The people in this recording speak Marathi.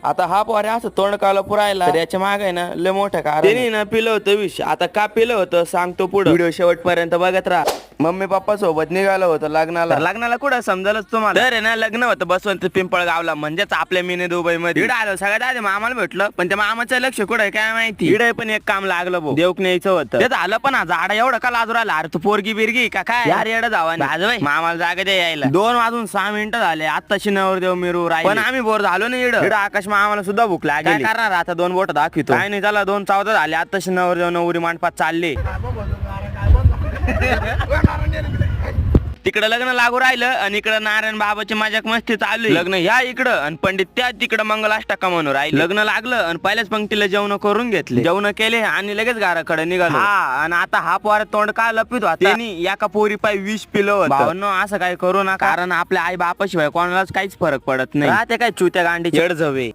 आता हा पोऱ्या असं तोंड काला पुरायला तर याच्या मागे ना लय मोठं कारण त्यांनी ना पिलं होतं विष. आता का पिलं होतं सांगतो पुढे, व्हिडिओ शेवटपर्यंत बघत राहा. मम्मी पप्पा सोबत निघालं होतं लग्नाला कुठं समजालच तुम्हाला. तर आहे ना लग्न होतं बसवंत पिंपळगावला, म्हणजेच आपल्या मिनी दुबई मध्ये. इकडे आलो सगळ्यात आधी मामाला भेटलं, पण त्या मामाचं लक्ष कुठे काय माहिती. इकडे पण एक काम लागलं भाऊ, देवक न्यायचं होतं. ते झालं पण झाडा एवढं का लाजू राहिला. अरे तू पोरगी बिरगी का काय यार, येडं जावा मामाला जागा द्या यायला. 2 वाजून 6 मिनिटं झाले, आत्ताशी नवरदेव मिरू राहिले, पण आम्ही बोर झालो ना. इकडं आकाश मामाला सुद्धा भूक लागली. काय करणार आता, 2 बोट दाखवितो. काय नाही झाला, 2:14 झाले, आत्ताशी नवरदेव नवरी मांडपात चालले. तिकडं लग्न लागू राहिलं आणि इकडं नारायण बाबाची मजाक मस्ती चालू. लग्न ह्या इकडं आणि पंडित त्या तिकडं मंगलाष्टका म्हणून राहिले. लग्न लागलं आणि पहिल्याच पंक्तीला जेवण करून घेतले. जेवण केले आणि लगेच घराकडे निघालो. आणि आता हा पोर तोंड का लपित होता, त्यांनी एका पोरी पाय विष पिलं होतं. भावांनो असं काय करू नका, कारण आपल्या आई बापाशिवाय कोणालाच काहीच फरक पडत नाही. ते काय चुत्या गांडी चढ जवे.